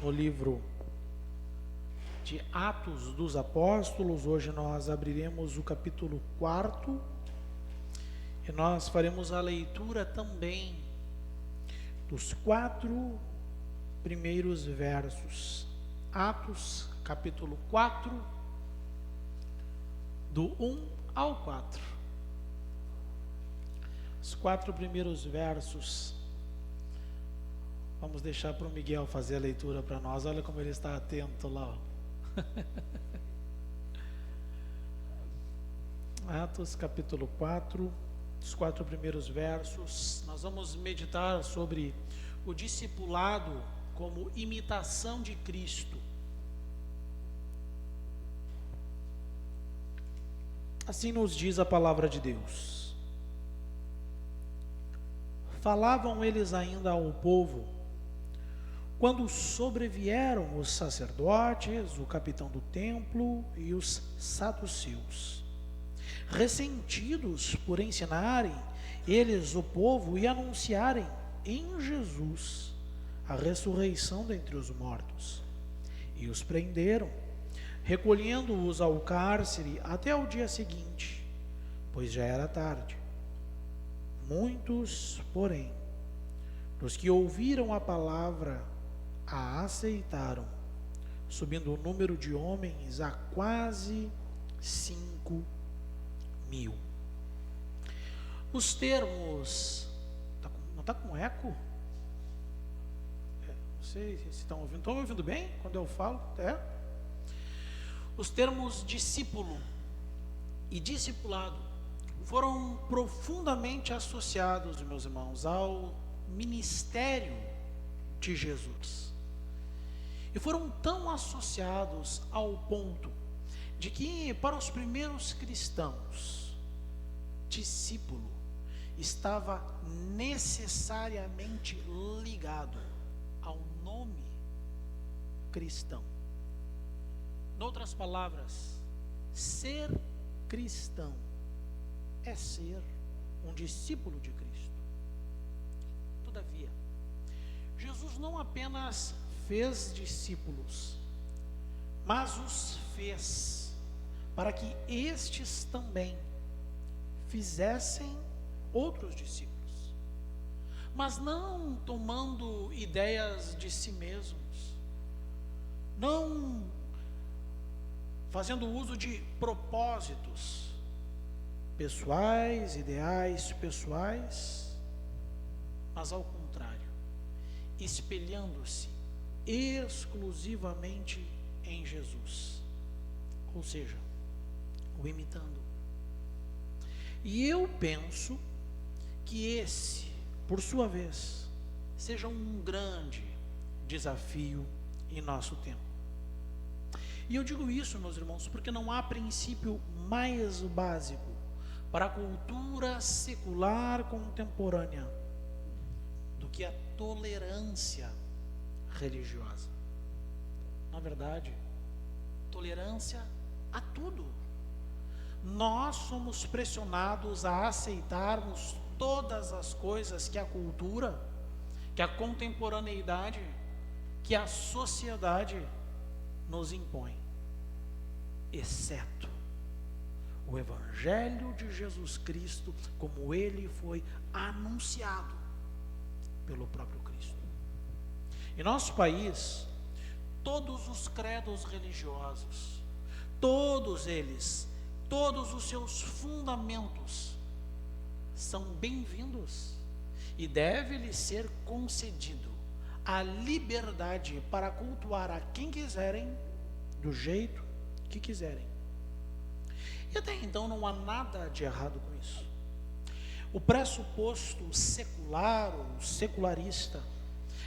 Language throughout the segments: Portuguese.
no livro de Atos dos Apóstolos. Hoje nós abriremos o capítulo 4 e nós faremos a leitura também dos 4 primeiros versos. Atos, capítulo 4, do 1 ao 4. Os 4 primeiros versos. Vamos deixar para o Miguel fazer a leitura para nós. Olha como ele está atento lá. Atos capítulo 4, os 4 primeiros versos. Nós vamos meditar sobre o discipulado como imitação de Cristo. Assim nos diz a palavra de Deus. Falavam eles ainda ao povo, quando sobrevieram os sacerdotes, o capitão do templo e os saduceus, ressentidos por ensinarem eles o povo e anunciarem em Jesus a ressurreição dentre os mortos. E os prenderam, recolhendo-os ao cárcere até o dia seguinte, pois já era tarde. Muitos, porém, dos que ouviram a palavra, a aceitaram, subindo o número de homens a quase 5.000. Os termos... Não está com eco? Não sei se estão ouvindo. Estão me ouvindo bem quando eu falo? Os termos discípulo e discipulado foram profundamente associados, meus irmãos, ao ministério de Jesus. E foram tão associados ao ponto de que, para os primeiros cristãos, discípulo estava necessariamente ligado ao nome cristão. Em outras palavras, ser cristão é ser um discípulo de Cristo. Todavia, Jesus não apenas fez discípulos, mas os fez para que estes também fizessem outros discípulos, mas não tomando ideias de si mesmos, não fazendo uso de propósitos pessoais, ideais pessoais, mas ao contrário, espelhando-se exclusivamente em Jesus, ou seja, o imitando. E eu penso que esse, por sua vez, seja um grande desafio em nosso tempo. E eu digo isso, meus irmãos, porque não há princípio mais básico para a cultura secular contemporânea do que a tolerância religiosa. Na verdade, tolerância a tudo. Nós somos pressionados a aceitarmos todas as coisas que a cultura, que a contemporaneidade, que a sociedade nos impõe, exceto o Evangelho de Jesus Cristo, como ele foi anunciado pelo próprio Cristo. Em nosso país, todos os credos religiosos, todos eles, todos os seus fundamentos são bem-vindos e deve-lhes ser concedido a liberdade para cultuar a quem quiserem, do jeito que quiserem. E até então não há nada de errado com isso. O pressuposto secular ou secularista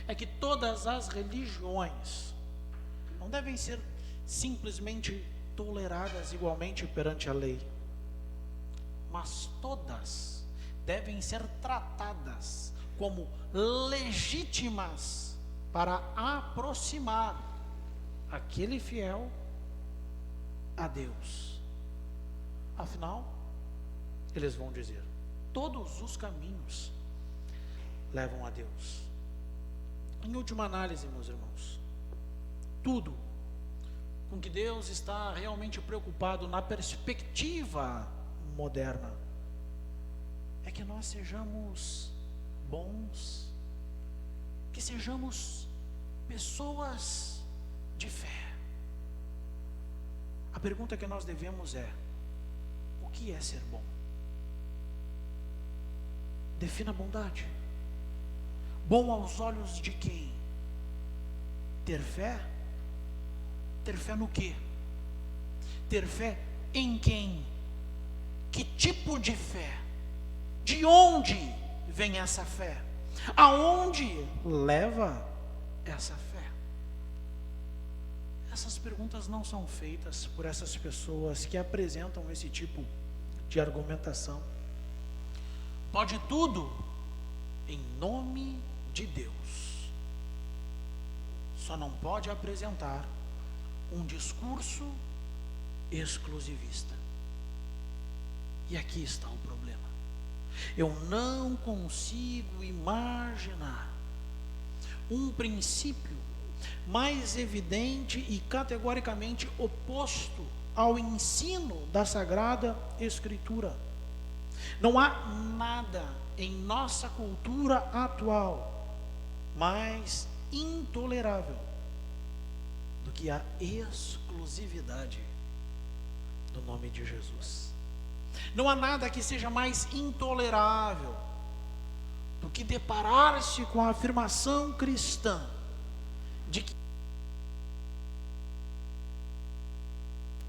é que todas as religiões não devem ser simplesmente toleradas igualmente perante a lei, mas todas devem ser tratadas como legítimas para aproximar aquele fiel a Deus. Afinal, eles vão dizer: todos os caminhos levam a Deus. Em última análise, meus irmãos, tudo, com que Deus está realmente preocupado na perspectiva moderna, é que nós sejamos bons, que sejamos pessoas de fé. A pergunta que nós devemos é: o que é ser bom? Defina a bondade. Bom aos olhos de quem? Ter fé? Ter fé no quê? Ter fé em quem? Que tipo de fé? De onde vem essa fé? Aonde leva essa fé? Essas perguntas não são feitas por essas pessoas que apresentam esse tipo de argumentação. Pode tudo em nome de Deus. Só não pode apresentar um discurso exclusivista. E aqui está o problema. Eu não consigo imaginar um princípio mais evidente e categoricamente oposto ao ensino da Sagrada Escritura. Não há nada em nossa cultura atual mais intolerável do que a exclusividade do nome de Jesus. Não há nada que seja mais intolerável do que deparar-se com a afirmação cristã de que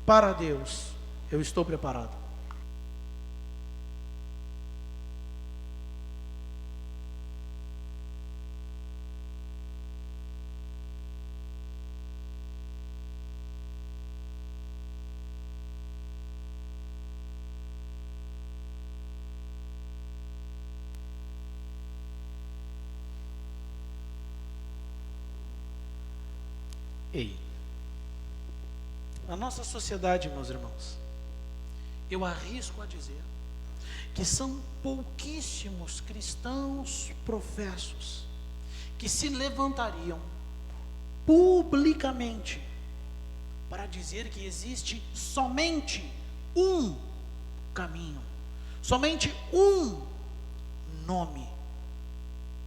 para Deus eu estou preparado. Ei, na nossa sociedade, meus irmãos, eu arrisco a dizer que são pouquíssimos cristãos professos que se levantariam publicamente para dizer que existe somente um caminho, somente um nome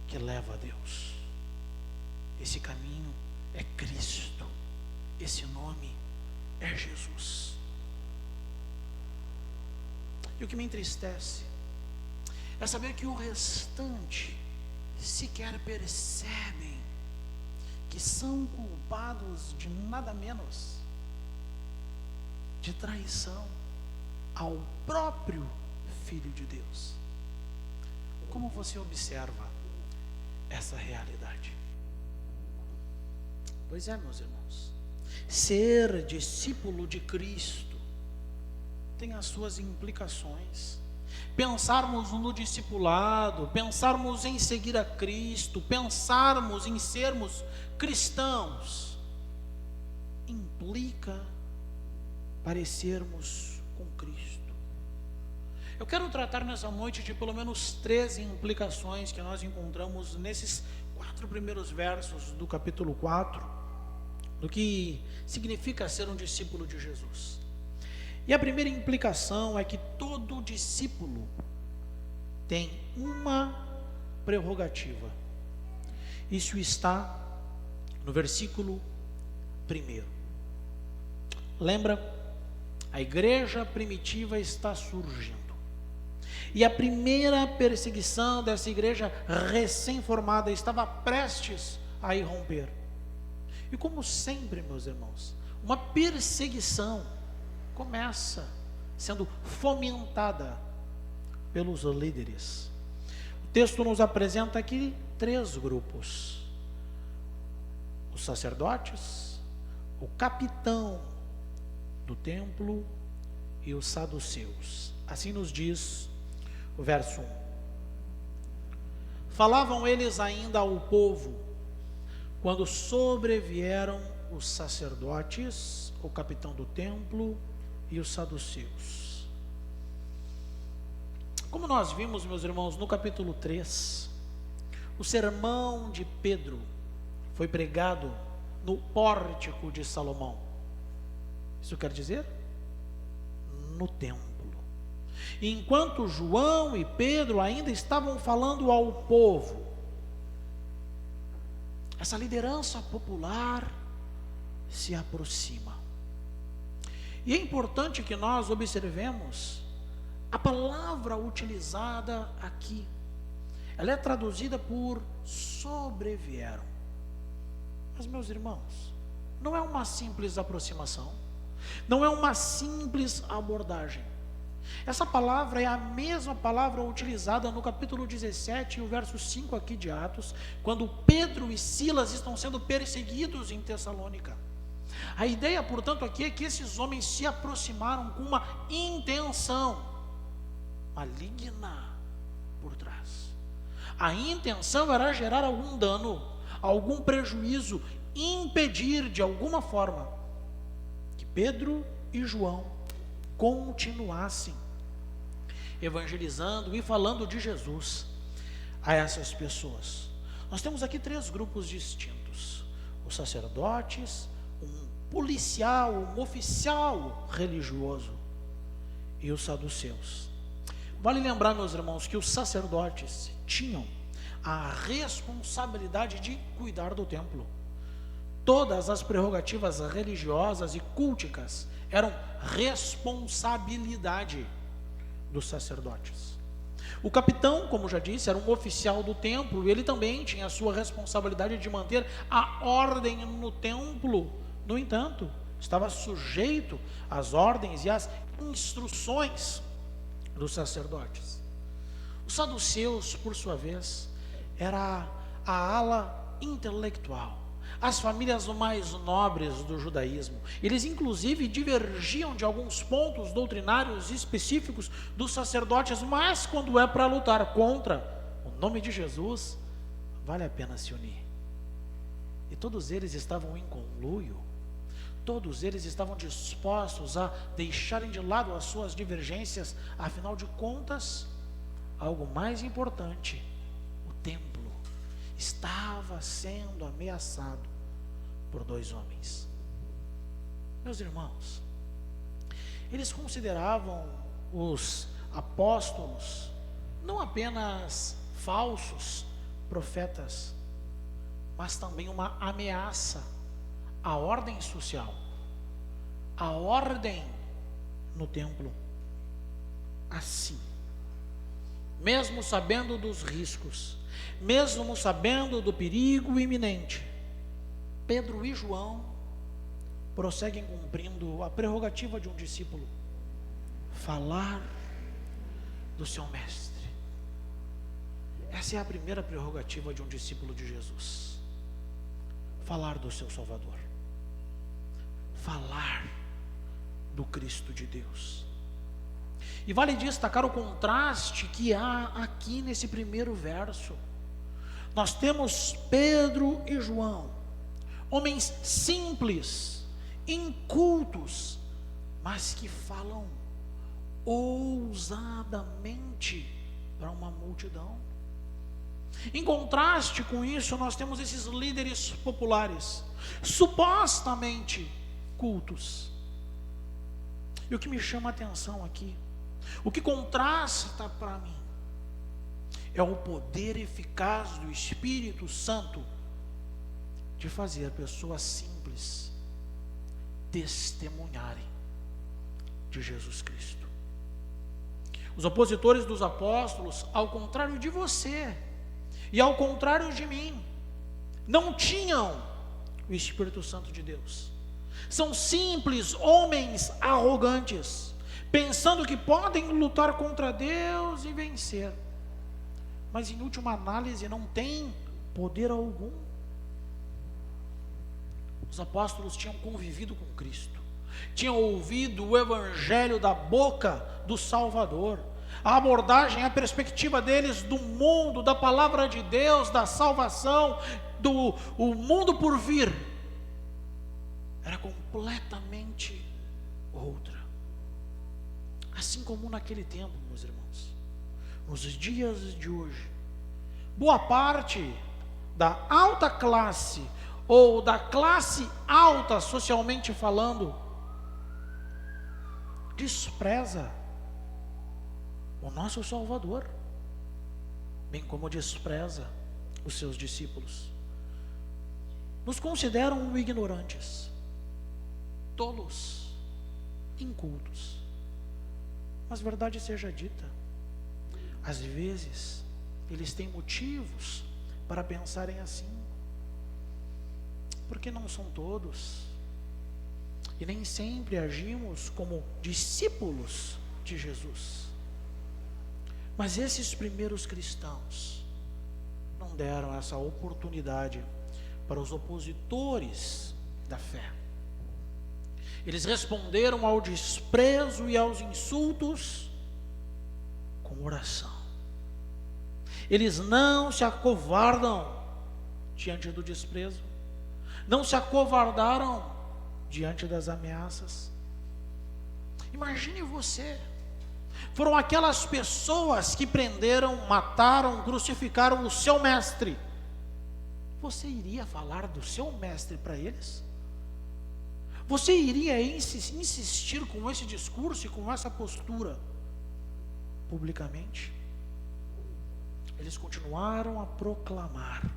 que leva a Deus. Esse caminho é Cristo, esse nome é Jesus. E o que me entristece é saber que o restante sequer percebem que são culpados de nada menos de traição ao próprio Filho de Deus. Como você observa essa realidade? Pois é, meus irmãos, ser discípulo de Cristo tem as suas implicações. Pensarmos no discipulado, pensarmos em seguir a Cristo, pensarmos em sermos cristãos, implica parecermos com Cristo. Eu quero tratar nessa noite de pelo menos 13 implicações que nós encontramos nesses 4 primeiros versos do capítulo 4, do que significa ser um discípulo de Jesus. E a primeira implicação é que todo discípulo tem uma prerrogativa. Isso está no versículo 1. Lembra? A igreja primitiva está surgindo. E a primeira perseguição dessa igreja recém-formada estava prestes a irromper. E como sempre, meus irmãos, uma perseguição começa sendo fomentada pelos líderes. O texto nos apresenta aqui 3 grupos: os sacerdotes, o capitão do templo e os saduceus. Assim nos diz o verso 1. Falavam eles ainda ao povo quando sobrevieram os sacerdotes, o capitão do templo e os saduceus. Como nós vimos, meus irmãos, no capítulo 3, o sermão de Pedro foi pregado no pórtico de Salomão. Isso quer dizer? No templo. Enquanto João e Pedro ainda estavam falando ao povo, essa liderança popular se aproxima. E é importante que nós observemos a palavra utilizada aqui. Ela é traduzida por sobrevieram. Mas, meus irmãos, não é uma simples aproximação, não é uma simples abordagem. Essa palavra é a mesma palavra utilizada no capítulo 17 e o verso 5 aqui de Atos, quando Pedro e Silas estão sendo perseguidos em Tessalônica. A ideia, portanto, aqui é que esses homens se aproximaram com uma intenção maligna por trás. A intenção era gerar algum dano, algum prejuízo, impedir de alguma forma que Pedro e João continuassem evangelizando e falando de Jesus a essas pessoas. Nós temos aqui 3 grupos distintos: os sacerdotes, um policial, um oficial religioso e os saduceus. Vale lembrar, meus irmãos, que os sacerdotes tinham a responsabilidade de cuidar do templo. Todas as prerrogativas religiosas e culticas eram responsabilidade dos sacerdotes. O capitão, como já disse, era um oficial do templo, e ele também tinha a sua responsabilidade de manter a ordem no templo. No entanto, estava sujeito às ordens e às instruções dos sacerdotes. Os saduceus, por sua vez, era a ala intelectual, as famílias mais nobres do judaísmo. Eles inclusive divergiam de alguns pontos doutrinários específicos dos sacerdotes, mas quando é para lutar contra o nome de Jesus, vale a pena se unir. E todos eles estavam em conluio, todos eles estavam dispostos a deixarem de lado as suas divergências. Afinal de contas, algo mais importante, o templo estava sendo ameaçado por 2 homens. Meus irmãos, eles consideravam os apóstolos não apenas falsos profetas, mas também uma ameaça à ordem social, à ordem no templo. Assim, mesmo sabendo dos riscos, mesmo sabendo do perigo iminente, Pedro e João prosseguem cumprindo a prerrogativa de um discípulo: falar do seu mestre. Essa é a primeira prerrogativa de um discípulo de Jesus: falar do seu Salvador, falar do Cristo de Deus. E vale destacar o contraste que há aqui nesse primeiro verso. Nós temos Pedro e João, homens simples, incultos, mas que falam ousadamente para uma multidão. Em contraste com isso, nós temos esses líderes populares, supostamente cultos. E o que me chama a atenção aqui, o que contrasta para mim, é o poder eficaz do Espírito Santo de fazer pessoas simples testemunharem de Jesus Cristo. Os opositores dos apóstolos, ao contrário de você e ao contrário de mim, não tinham o Espírito Santo de Deus. São simples homens arrogantes, pensando que podem lutar contra Deus e vencer, mas em última análise não tem poder algum. Os apóstolos tinham convivido com Cristo, tinham ouvido o evangelho da boca do Salvador. A abordagem, a perspectiva deles do mundo, da palavra de Deus, da salvação, o mundo por vir, era completamente outra. Assim como naquele tempo, meus irmãos, nos dias de hoje, boa parte da alta classe ou da classe alta, socialmente falando, despreza o nosso Salvador, bem como despreza os seus discípulos. Nos consideram ignorantes, tolos, incultos. Mas verdade seja dita, às vezes eles têm motivos para pensarem assim, porque não são todos, e nem sempre agimos como discípulos de Jesus. Mas esses primeiros cristãos não deram essa oportunidade para os opositores da fé. Eles responderam ao desprezo e aos insultos com oração. Eles não se acovardam diante do desprezo, não se acovardaram diante das ameaças. Imagine você, foram aquelas pessoas que prenderam, mataram, crucificaram o seu mestre. Você iria falar do seu mestre para eles? Você iria insistir com esse discurso e com essa postura publicamente? Eles continuaram a proclamar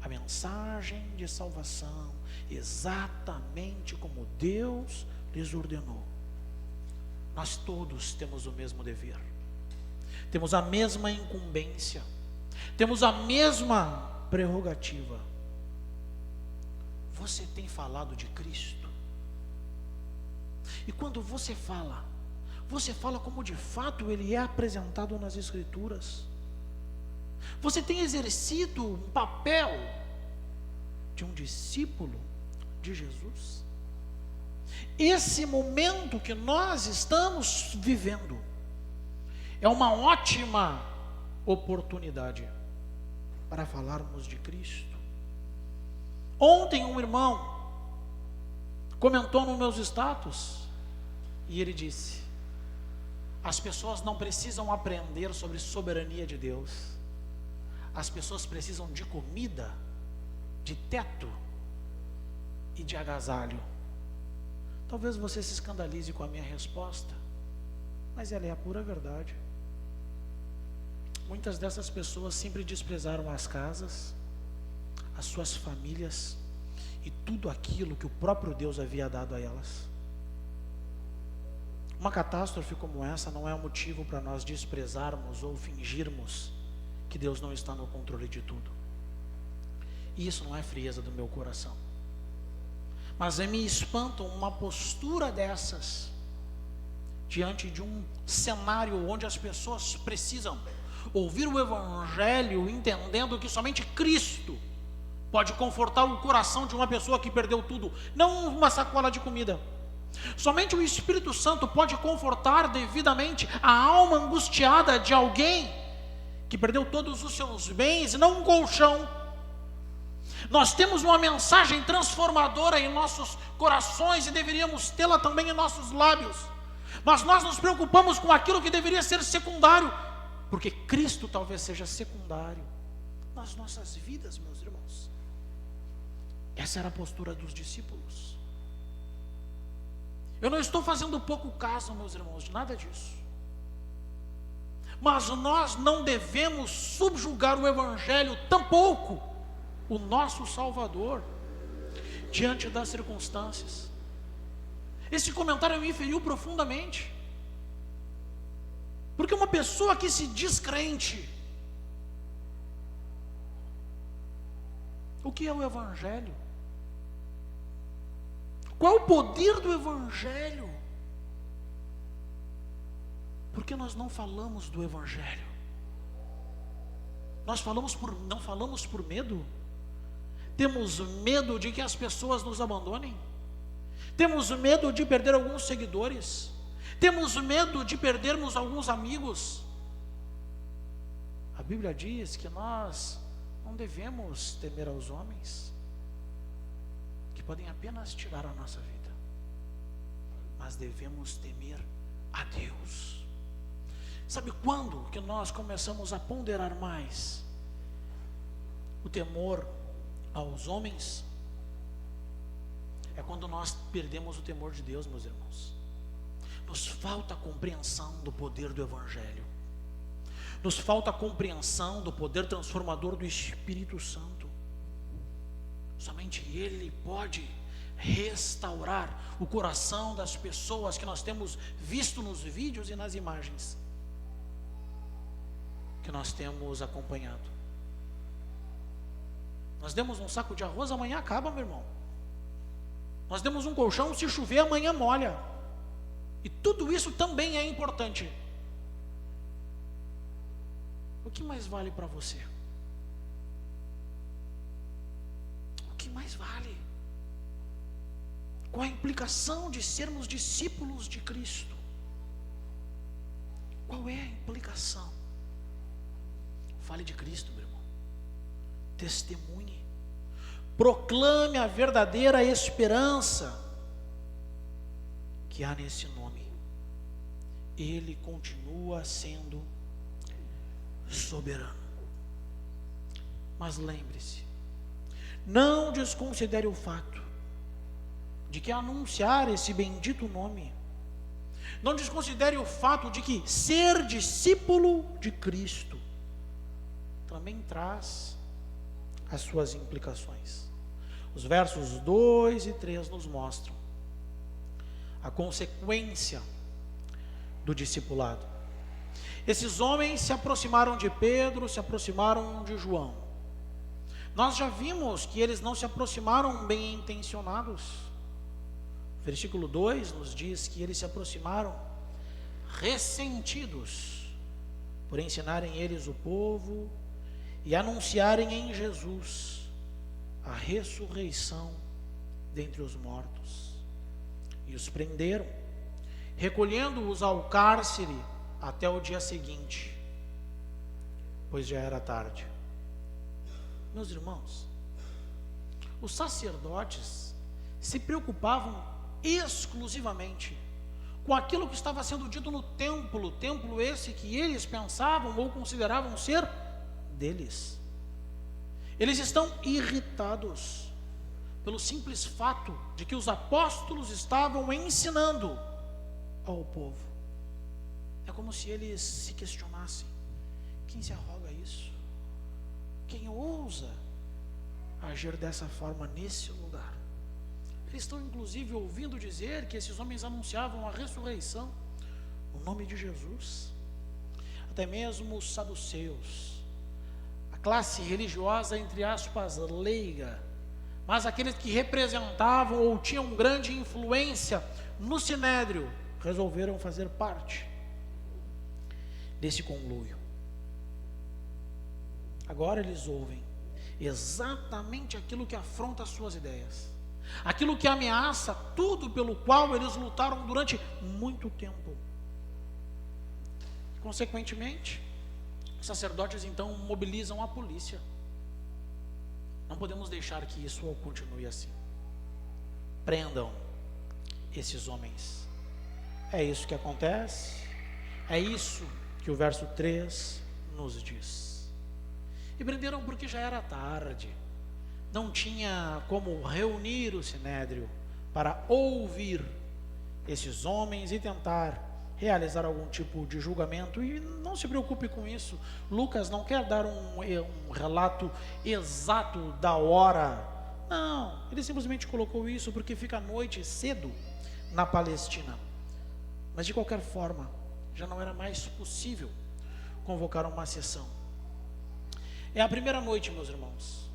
a mensagem de salvação exatamente como Deus lhes ordenou. Nós todos temos o mesmo dever, temos a mesma incumbência, temos a mesma prerrogativa. Você tem falado de Cristo? E quando você fala como de fato Ele é apresentado nas Escrituras. Você tem exercido um papel de um discípulo de Jesus? Esse momento que nós estamos vivendo é uma ótima oportunidade para falarmos de Cristo. Ontem um irmão comentou nos meus status e ele disse: as pessoas não precisam aprender sobre soberania de Deus, as pessoas precisam de comida, de teto e de agasalho. Talvez você se escandalize com a minha resposta, mas ela é a pura verdade. Muitas dessas pessoas sempre desprezaram as casas, as suas famílias e tudo aquilo que o próprio Deus havia dado a elas. Uma catástrofe como essa não é um motivo para nós desprezarmos ou fingirmos que Deus não está no controle de tudo. E isso não é frieza do meu coração. Mas me espanta uma postura dessas diante de um cenário onde as pessoas precisam ouvir o Evangelho, entendendo que somente Cristo pode confortar o coração de uma pessoa que perdeu tudo, não uma sacola de comida. Somente o Espírito Santo pode confortar devidamente a alma angustiada de alguém que perdeu todos os seus bens e não um colchão. Nós temos uma mensagem transformadora em nossos corações e deveríamos tê-la também em nossos lábios, mas nós nos preocupamos com aquilo que deveria ser secundário, porque Cristo talvez seja secundário nas nossas vidas, meus irmãos. Essa era a postura dos discípulos. Eu não estou fazendo pouco caso, meus irmãos, de nada disso. Mas nós não devemos subjugar o Evangelho, tampouco o nosso Salvador, diante das circunstâncias. Esse comentário me feriu profundamente, porque uma pessoa que se diz crente, o que é o Evangelho? Qual é o poder do Evangelho? Por que nós não falamos do Evangelho? Nós não falamos por medo? Temos medo de que as pessoas nos abandonem? Temos medo de perder alguns seguidores? Temos medo de perdermos alguns amigos? A Bíblia diz que nós não devemos temer aos homens, que podem apenas tirar a nossa vida, mas devemos temer a Deus. Sabe quando que nós começamos a ponderar mais o temor aos homens quando nós perdemos o temor de Deus, meus irmãos. Nos falta a compreensão do poder do Evangelho. Nos falta a compreensão do poder transformador do Espírito Santo. Somente Ele pode restaurar o coração das pessoas que nós temos visto nos vídeos e nas imagens que nós temos acompanhado. Nós demos um saco de arroz, amanhã acaba, meu irmão. Nós demos um colchão, se chover amanhã molha. E tudo isso também é importante. O que mais vale para você? O que mais vale? Qual a implicação de sermos discípulos de Cristo? Qual é a implicação? Fale de Cristo, meu irmão. Testemunhe. Proclame a verdadeira esperança que há nesse nome. Ele continua sendo soberano. Mas lembre-se, não desconsidere o fato de que anunciar esse bendito nome, não desconsidere o fato de que ser discípulo de Cristo também traz as suas implicações. Os versos 2 e 3 nos mostram a consequência do discipulado. Esses homens se aproximaram de Pedro, se aproximaram de João. Nós já vimos que eles não se aproximaram bem intencionados. O versículo 2 nos diz que eles se aproximaram ressentidos por ensinarem eles o povo e anunciarem em Jesus a ressurreição dentre os mortos. E os prenderam, recolhendo-os ao cárcere até o dia seguinte, pois já era tarde. Meus irmãos, os sacerdotes se preocupavam exclusivamente com aquilo que estava sendo dito no templo esse que eles pensavam ou consideravam ser deles. Eles estão irritados pelo simples fato de que os apóstolos estavam ensinando ao povo. É como se eles se questionassem: quem se arroga isso? Quem ousa agir dessa forma nesse lugar? Eles estão inclusive ouvindo dizer que esses homens anunciavam a ressurreição no nome de Jesus. Até mesmo os saduceus, a classe religiosa, entre aspas, leiga, mas aqueles que representavam ou tinham grande influência no sinédrio, resolveram fazer parte desse conluio. Agora eles ouvem exatamente aquilo que afronta as suas ideias, aquilo que ameaça tudo pelo qual eles lutaram durante muito tempo. Consequentemente, os sacerdotes então mobilizam a polícia. Não podemos deixar que isso continue assim. Prendam esses homens. É isso que acontece. É isso que o verso 3 nos diz. E prenderam porque já era tarde. Não tinha como reunir o sinédrio para ouvir esses homens e tentar realizar algum tipo de julgamento. E não se preocupe com isso. Lucas não quer dar um relato exato da hora. Não, ele simplesmente colocou isso porque fica à noite cedo na Palestina. Mas de qualquer forma, já não era mais possível convocar uma sessão. É a primeira noite, meus irmãos,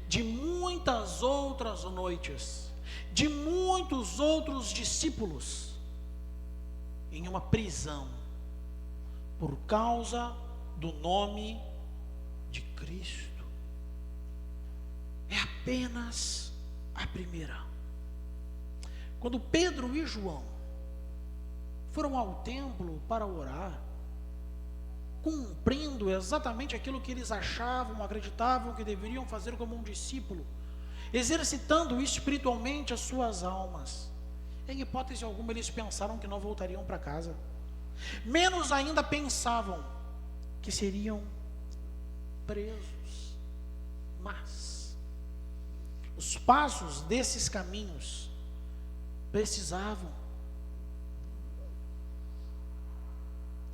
de muitas outras noites, de muitos outros discípulos em uma prisão por causa do nome de Cristo. É apenas a primeira. Quando Pedro e João foram ao templo para orar, cumprindo exatamente aquilo que eles achavam, acreditavam que deveriam fazer como um discípulo, exercitando espiritualmente as suas almas, em hipótese alguma eles pensaram que não voltariam para casa, menos ainda pensavam que seriam presos. Mas os passos desses caminhos precisavam.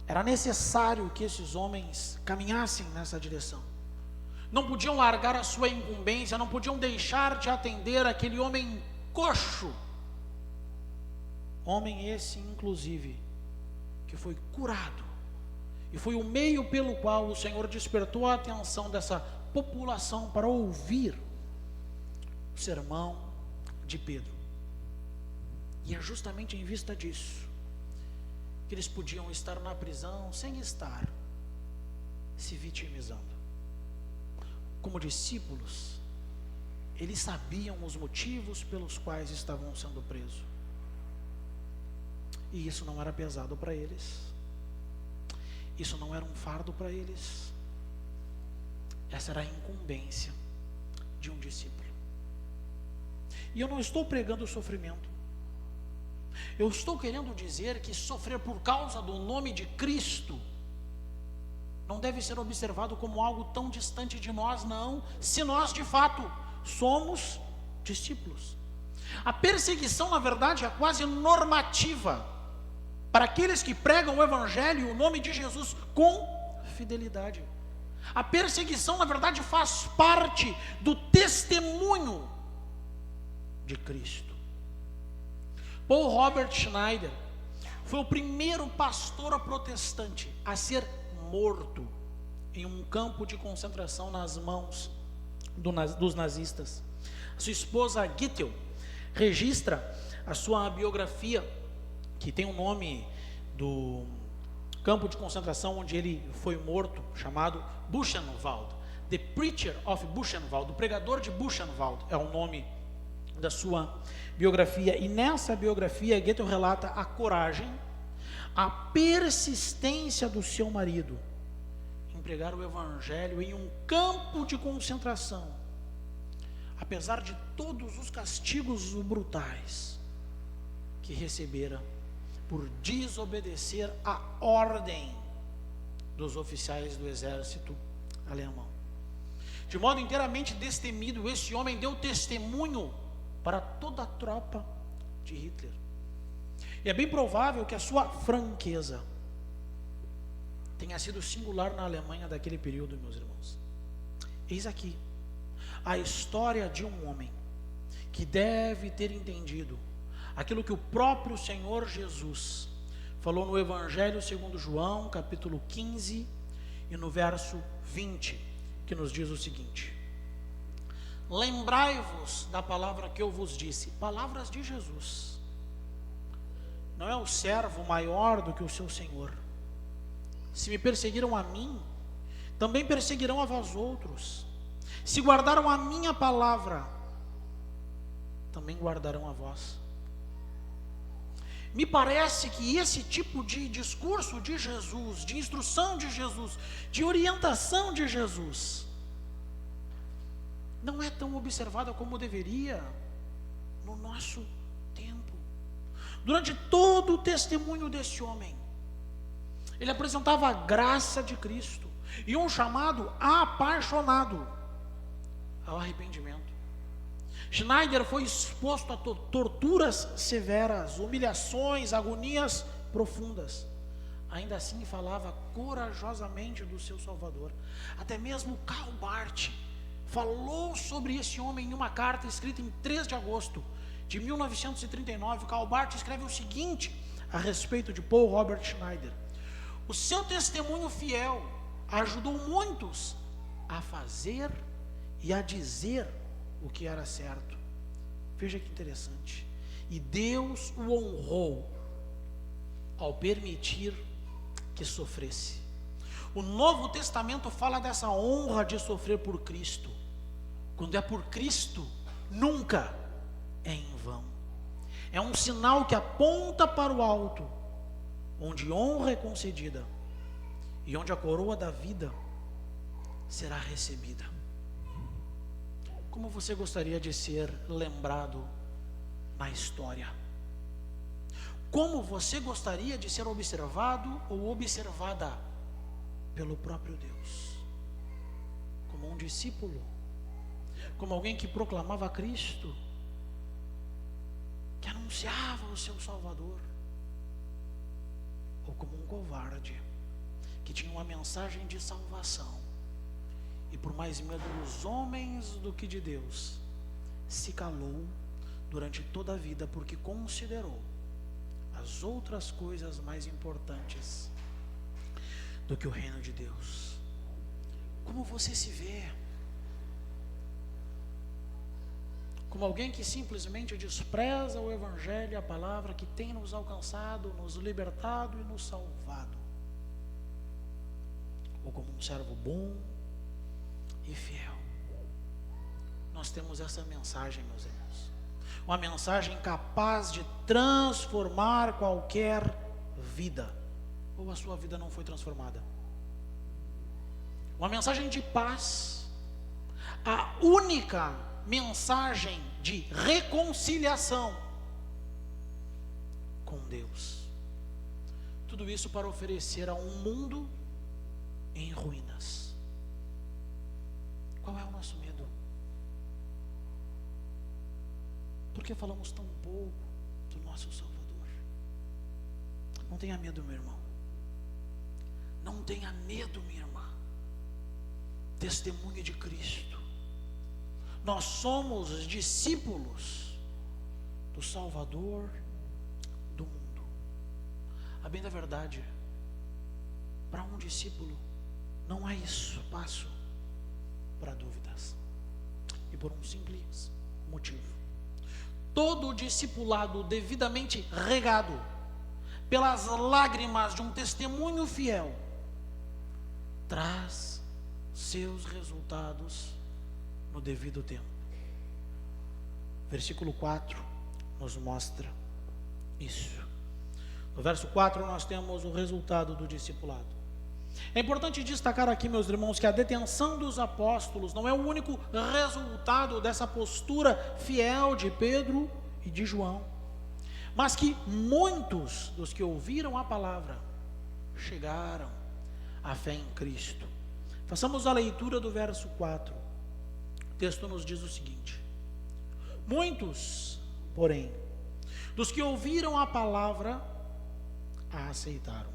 Era necessário que esses homens caminhassem nessa direção. Não podiam largar a sua incumbência, não podiam deixar de atender aquele homem coxo. Homem esse, inclusive, que foi curado. E foi o meio pelo qual o Senhor despertou a atenção dessa população para ouvir o sermão de Pedro. E é justamente em vista disso que eles podiam estar na prisão sem estar se vitimizando. Como discípulos, eles sabiam os motivos pelos quais estavam sendo presos. E isso não era pesado para eles. Isso não era um fardo para eles. Essa era a incumbência de um discípulo. E eu não estou pregando o sofrimento. Eu estou querendo dizer que sofrer por causa do nome de Cristo não deve ser observado como algo tão distante de nós, não, se nós de fato somos discípulos. A perseguição, na verdade, é quase normativa para aqueles que pregam o Evangelho e o nome de Jesus com fidelidade. A perseguição, na verdade, faz parte do testemunho de Cristo. Paul Robert Schneider foi o primeiro pastor protestante a ser morto em um campo de concentração nas mãos dos nazistas. Sua esposa Gittel registra a sua biografia, que tem o nome do campo de concentração onde ele foi morto, chamado Buchenwald. The Preacher of Buchenwald, o pregador de Buchenwald, é o nome da sua biografia. E nessa biografia, Gittel relata a coragem, a persistência do seu marido em pregar o Evangelho em um campo de concentração, apesar de todos os castigos brutais que recebera por desobedecer a ordem dos oficiais do exército alemão. De modo inteiramente destemido, esse homem deu testemunho para toda a tropa de Hitler. E é bem provável que a sua franqueza tenha sido singular na Alemanha daquele período, meus irmãos. Eis aqui a história de um homem que deve ter entendido aquilo que o próprio Senhor Jesus falou no Evangelho segundo João, capítulo 15, e no verso 20, que nos diz o seguinte: lembrai-vos da palavra que eu vos disse. Palavras de Jesus. Não é o servo maior do que o seu Senhor. Se me perseguiram a mim, também perseguirão a vós outros. Se guardaram a minha palavra, também guardarão a vós. Me parece que esse tipo de discurso de Jesus, de instrução de Jesus, de orientação de Jesus, não é tão observada como deveria no nosso tempo. Durante todo o testemunho desse homem, ele apresentava a graça de Cristo e um chamado apaixonado ao arrependimento. Schneider foi exposto a torturas severas, humilhações, agonias profundas. Ainda assim falava corajosamente do seu Salvador. Até mesmo Karl Barth falou sobre esse homem em uma carta escrita em 3 de agosto de 1939. Karl Barth escreve o seguinte a respeito de Paul Robert Schneider: o seu testemunho fiel ajudou muitos a fazer e a dizer o que era certo. Veja que interessante. E Deus o honrou ao permitir que sofresse. O Novo Testamento fala dessa honra de sofrer por Cristo. Quando é por Cristo, nunca é em vão. É um sinal que aponta para o alto, onde honra é concedida e onde a coroa da vida será recebida. Como você gostaria de ser lembrado na história? Como você gostaria de ser observado ou observada pelo próprio Deus? Como um discípulo? Como alguém que proclamava Cristo? Que anunciava anunciava o seu Salvador, ou como um covarde que tinha uma mensagem de salvação e por mais medo dos homens do que de Deus, se calou durante toda a vida porque considerou as outras coisas mais importantes do que o reino de Deus. Como você se vê? Como alguém que simplesmente despreza o Evangelho, a palavra que tem nos alcançado, nos libertado e nos salvado? Ou como um servo bom e fiel? Nós temos essa mensagem, meus irmãos, uma mensagem capaz de transformar qualquer vida. Ou a sua vida não foi transformada? Uma mensagem de paz, a única mensagem de reconciliação com Deus. Tudo isso para oferecer a um mundo em ruínas. Qual é o nosso medo? Por que falamos tão pouco do nosso Salvador? Não tenha medo, meu irmão. Não tenha medo, minha irmã. Testemunha de Cristo. Nós somos discípulos do Salvador do mundo. A bem da verdade, para um discípulo não há espaço para dúvidas. E por um simples motivo: todo discipulado devidamente regado pelas lágrimas de um testemunho fiel traz seus resultados no devido tempo. Versículo 4 nos mostra isso. No verso 4 nós temos o resultado do discipulado. É importante destacar aqui, meus irmãos, que a detenção dos apóstolos não é o único resultado dessa postura fiel de Pedro e de João, mas que muitos dos que ouviram a palavra chegaram à fé em Cristo. Façamos a leitura do verso 4. O texto nos diz o seguinte: muitos, porém, dos que ouviram a palavra a aceitaram,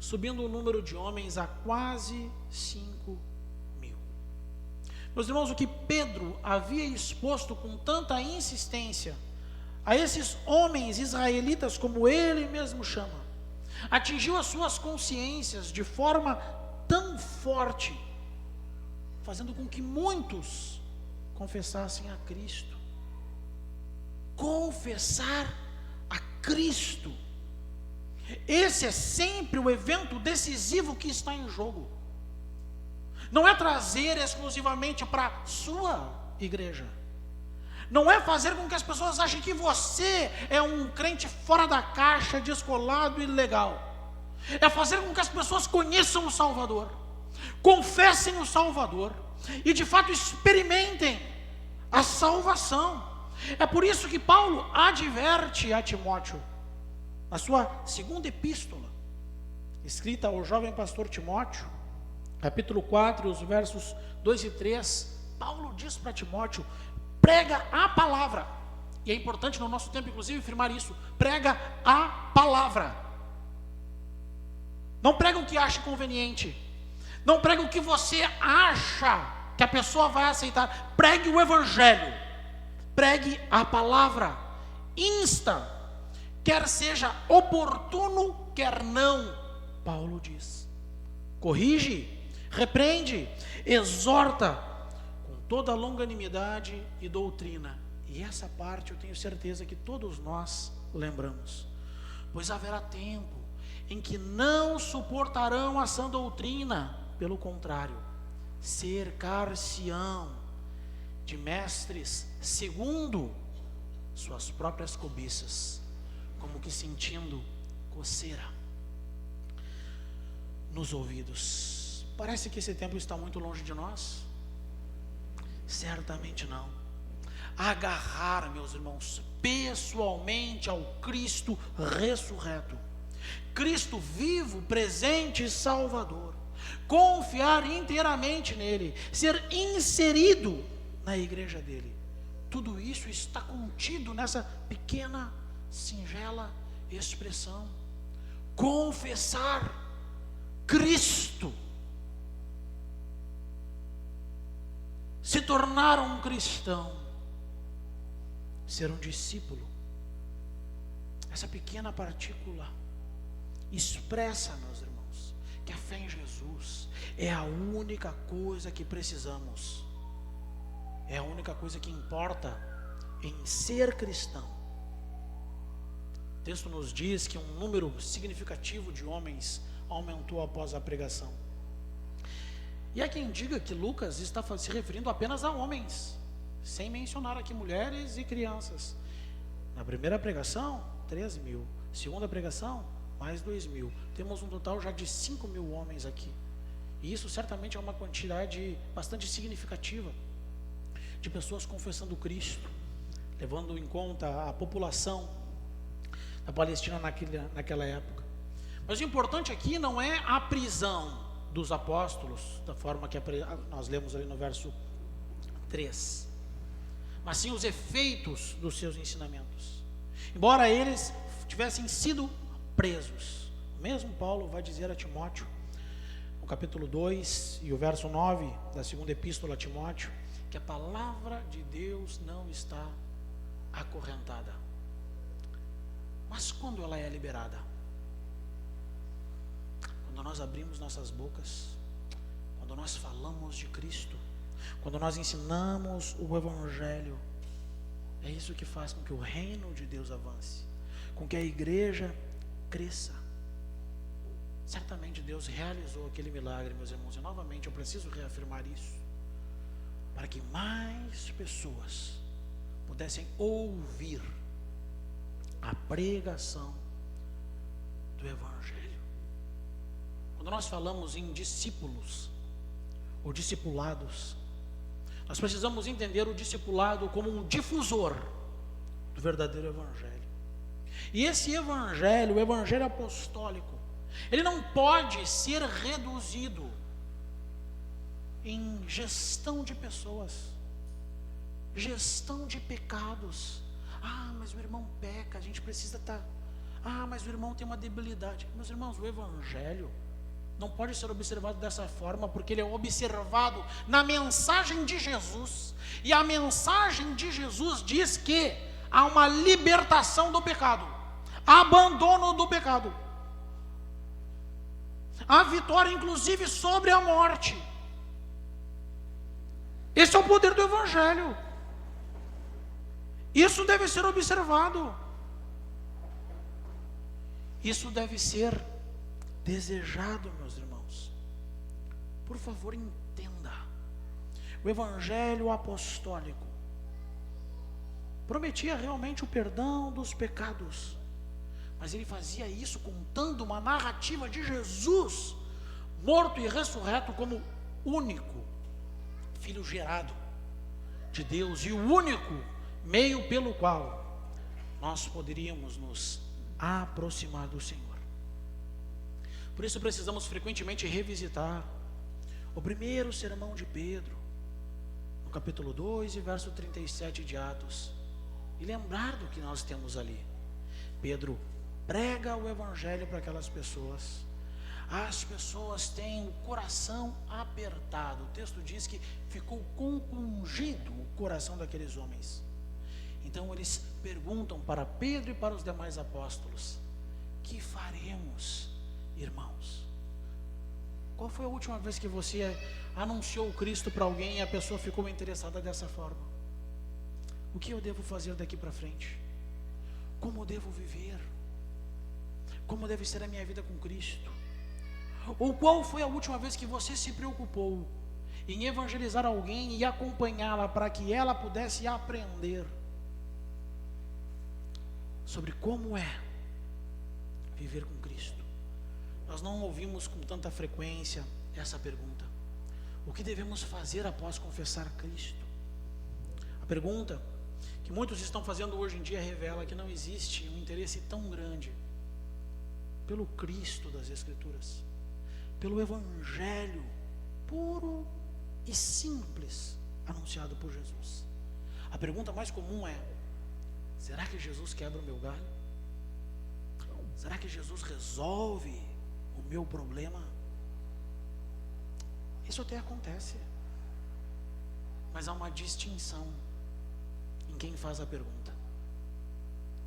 subindo o número de homens a quase 5.000. Meus irmãos, o que Pedro havia exposto com tanta insistência a esses homens israelitas, como ele mesmo chama, atingiu as suas consciências de forma tão forte, fazendo com que muitos confessassem a Cristo. Confessar a Cristo, esse é sempre o evento decisivo que está em jogo. Não é trazer exclusivamente para a sua igreja, não é fazer com que as pessoas achem que você é um crente fora da caixa, descolado e legal. É fazer com que as pessoas conheçam o Salvador, confessem o Salvador e de fato experimentem a salvação. É por isso que Paulo adverte a Timóteo, na sua segunda epístola, escrita ao jovem pastor Timóteo, capítulo 4, os versos 2 e 3, Paulo diz para Timóteo: prega a palavra. E é importante no nosso tempo, inclusive, afirmar isso: prega a palavra. Não prega o que acha conveniente, não prega o que você acha que a pessoa vai aceitar. Pregue o Evangelho, pregue a palavra, insta, quer seja oportuno, quer não. Paulo diz: corrige, repreende, exorta com toda longanimidade e doutrina. E essa parte eu tenho certeza que todos nós lembramos. Pois haverá tempo em que não suportarão a sã doutrina, pelo contrário, cercar-se-ão de mestres segundo suas próprias cobiças, como que sentindo coceira nos ouvidos. Parece que esse tempo está muito longe de nós? Certamente não. Agarrar, meus irmãos, pessoalmente ao Cristo ressurreto, Cristo vivo, presente e salvador, confiar inteiramente nele, ser inserido na igreja dele, tudo isso está contido nessa pequena singela expressão: confessar Cristo. Se tornar um cristão, ser um discípulo. Essa pequena partícula expressa, meus irmãos, que a fé em Jesus é a única coisa que precisamos, é a única coisa que importa em ser cristão. O texto nos diz que um número significativo de homens aumentou após a pregação. E há quem diga que Lucas está se referindo apenas a homens, sem mencionar aqui mulheres e crianças. Na primeira pregação, 3.000. Segunda pregação, mais 2.000. Temos um total já de 5.000 homens aqui. E isso certamente é uma quantidade bastante significativa de pessoas confessando Cristo, levando em conta a população da Palestina naquela época. Mas o importante aqui não é a prisão dos apóstolos, da forma que nós lemos ali no verso 3, mas sim os efeitos dos seus ensinamentos. Embora eles tivessem sido presos, o mesmo Paulo vai dizer a Timóteo, no capítulo 2 e o verso 9 da segunda epístola a Timóteo, que a palavra de Deus não está acorrentada. Mas quando ela é liberada? Quando nós abrimos nossas bocas, quando nós falamos de Cristo, quando nós ensinamos o Evangelho, é isso que faz com que o reino de Deus avance, com que a igreja cresça. Certamente Deus realizou aquele milagre, meus irmãos, e novamente eu preciso reafirmar isso, para que mais pessoas pudessem ouvir a pregação do Evangelho. Quando nós falamos em discípulos ou discipulados, nós precisamos entender o discipulado como um difusor do verdadeiro Evangelho. E esse Evangelho, o Evangelho apostólico, ele não pode ser reduzido em gestão de pessoas, gestão de pecados. Mas o irmão peca, a gente precisa estar... mas o irmão tem uma debilidade. Meus irmãos, o Evangelho não pode ser observado dessa forma, porque ele é observado na mensagem de Jesus. E a mensagem de Jesus diz que há uma libertação do pecado, abandono do pecado, a vitória inclusive sobre a morte. Esse é o poder do Evangelho. Isso deve ser observado. Isso deve ser desejado, meus irmãos. Por favor, entenda. O Evangelho apostólico prometia realmente o perdão dos pecados, mas ele fazia isso contando uma narrativa de Jesus, morto e ressurreto como único Filho gerado de Deus e o único meio pelo qual nós poderíamos nos aproximar do Senhor. Por isso precisamos frequentemente revisitar o primeiro sermão de Pedro, no capítulo 2 e verso 37 de Atos, e lembrar do que nós temos ali. Pedro prega o Evangelho para aquelas pessoas. As pessoas têm o coração apertado. O texto diz que ficou compungido o coração daqueles homens. Então eles perguntam para Pedro e para os demais apóstolos: que faremos, irmãos? Qual foi a última vez que você anunciou o Cristo para alguém e a pessoa ficou interessada dessa forma? O que eu devo fazer daqui para frente? Como eu devo viver? Como deve ser a minha vida com Cristo? Ou qual foi a última vez que você se preocupou em evangelizar alguém e acompanhá-la para que ela pudesse aprender sobre como é viver com Cristo? Nós não ouvimos com tanta frequência essa pergunta: o que devemos fazer após confessar Cristo? A pergunta que muitos estão fazendo hoje em dia revela que não existe um interesse tão grande pelo Cristo das Escrituras, pelo Evangelho puro e simples anunciado por Jesus. A pergunta mais comum é: será que Jesus quebra o meu galho? Será que Jesus resolve o meu problema? Isso até acontece, mas há uma distinção em quem faz a pergunta.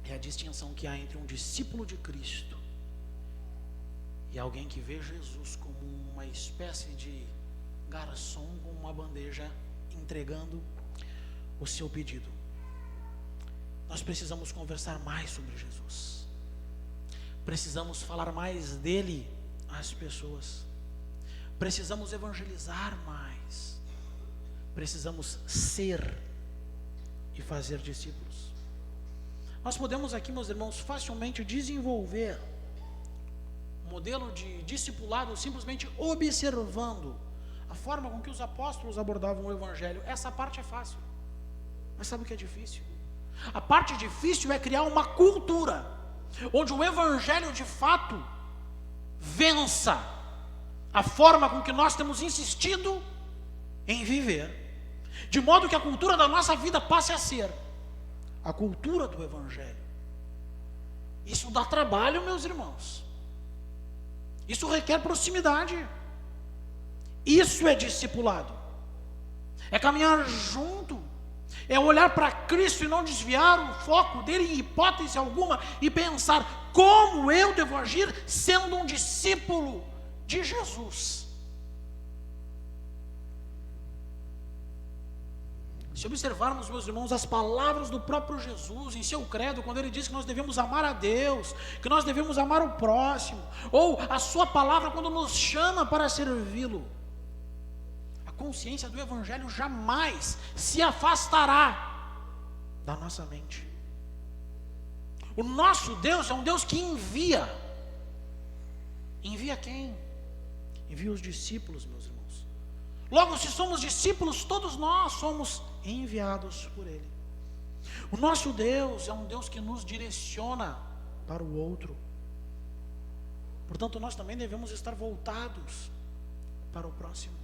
É a distinção que há entre um discípulo de Cristo e alguém que vê Jesus como uma espécie de garçom com uma bandeja entregando o seu pedido. Nós precisamos conversar mais sobre Jesus. Precisamos falar mais dele às pessoas. Precisamos evangelizar mais. Precisamos ser e fazer discípulos. Nós podemos aqui, meus irmãos, facilmente desenvolver um modelo de discipulado simplesmente observando a forma com que os apóstolos abordavam o evangelho. Essa parte é fácil, mas sabe o que é difícil? A parte difícil é criar uma cultura onde o evangelho de fato vença a forma com que nós temos insistido em viver, de modo que a cultura da nossa vida passe a ser a cultura do evangelho. Isso dá trabalho, meus irmãos. Isso requer proximidade. Isso é discipulado. É caminhar junto. É olhar para Cristo e não desviar o foco dele em hipótese alguma e pensar como eu devo agir sendo um discípulo de Jesus. Se observarmos, meus irmãos, as palavras do próprio Jesus em seu credo, quando ele diz que nós devemos amar a Deus, que nós devemos amar o próximo, ou a sua palavra quando nos chama para servi-lo, a consciência do evangelho jamais se afastará da nossa mente. O nosso Deus é um Deus que envia. Envia quem? Envia os discípulos, meus irmãos. Logo, se somos discípulos, todos nós somos enviados por Ele. O nosso Deus é um Deus que nos direciona para o outro. Portanto, nós também devemos estar voltados para o próximo.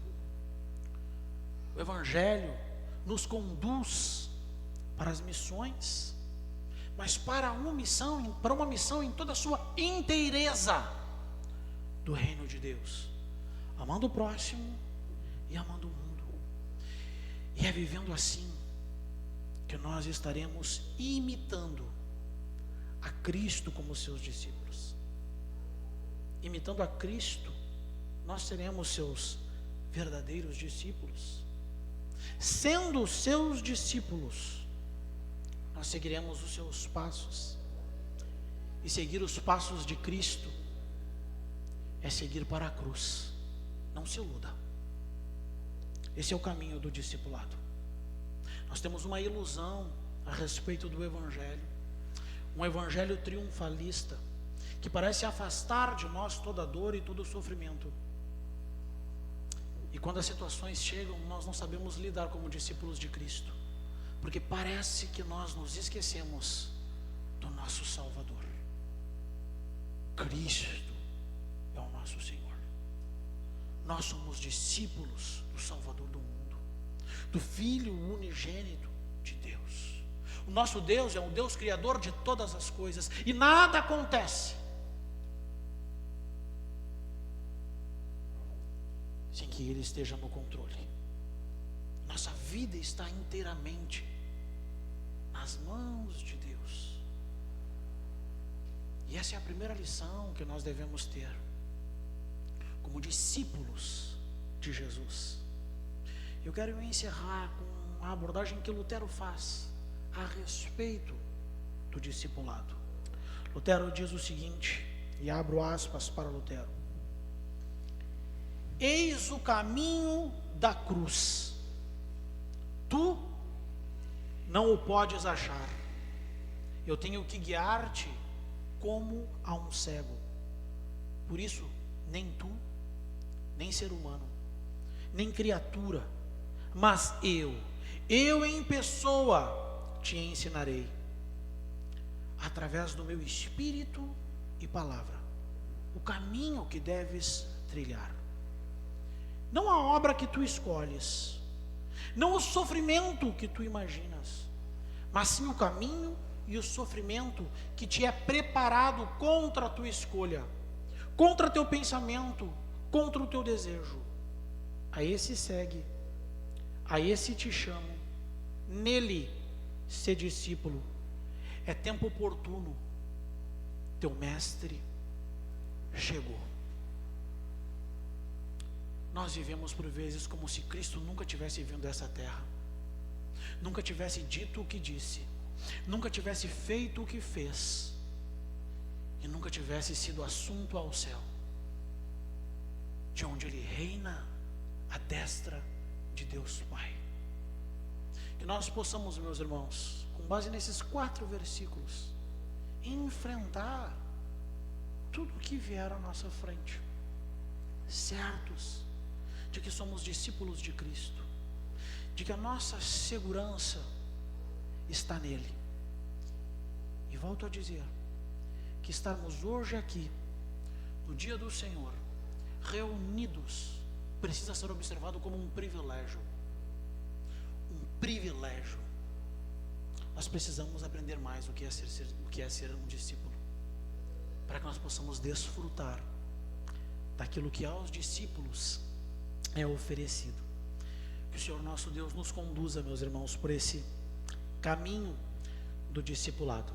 O Evangelho nos conduz para as missões, mas para uma missão em toda a sua inteireza do reino de Deus, amando o próximo e amando o mundo. E é vivendo assim que nós estaremos imitando a Cristo como seus discípulos. Imitando a Cristo, nós seremos seus verdadeiros discípulos. Sendo seus discípulos, nós seguiremos os seus passos. E seguir os passos de Cristo é seguir para a cruz. Não se iluda. Esse é o caminho do discipulado. Nós temos uma ilusão a respeito do evangelho, um evangelho triunfalista, que parece afastar de nós toda dor e todo sofrimento. E quando as situações chegam, nós não sabemos lidar como discípulos de Cristo, porque parece que nós nos esquecemos do nosso Salvador. Cristo é o nosso Senhor. Nós somos discípulos do Salvador do mundo, do Filho unigênito de Deus. O nosso Deus é um Deus criador de todas as coisas, e nada acontece sem que Ele esteja no controle. Nossa vida está inteiramente nas mãos de Deus. E essa é a primeira lição que nós devemos ter como discípulos de Jesus. Eu quero encerrar com a abordagem que Lutero faz a respeito do discipulado. Lutero diz o seguinte, e abro aspas para Lutero: eis o caminho da cruz, tu não o podes achar, eu tenho que guiar-te como a um cego. Por isso, nem tu, nem ser humano, nem criatura, mas eu em pessoa te ensinarei, através do meu espírito e palavra, o caminho que deves trilhar. Não a obra que tu escolhes, não o sofrimento que tu imaginas, mas sim o caminho e o sofrimento que te é preparado contra a tua escolha, contra teu pensamento, contra o teu desejo. A esse segue, a esse te chamo, nele ser discípulo. É tempo oportuno, teu mestre chegou. Nós vivemos por vezes como se Cristo nunca tivesse vindo a essa terra, nunca tivesse dito o que disse, nunca tivesse feito o que fez, e nunca tivesse sido assunto ao céu, de onde Ele reina à destra de Deus Pai. Que nós possamos, meus irmãos, com base nesses 4 versículos, enfrentar tudo que vier à nossa frente, certos de que somos discípulos de Cristo, de que a nossa segurança está nele. E volto a dizer, que estarmos hoje aqui, no dia do Senhor, reunidos, precisa ser observado como um privilégio. Um privilégio. Nós precisamos aprender mais o que é ser um discípulo, para que nós possamos desfrutar daquilo que aos discípulos é oferecido. Que o Senhor nosso Deus nos conduza, meus irmãos, por esse caminho do discipulado.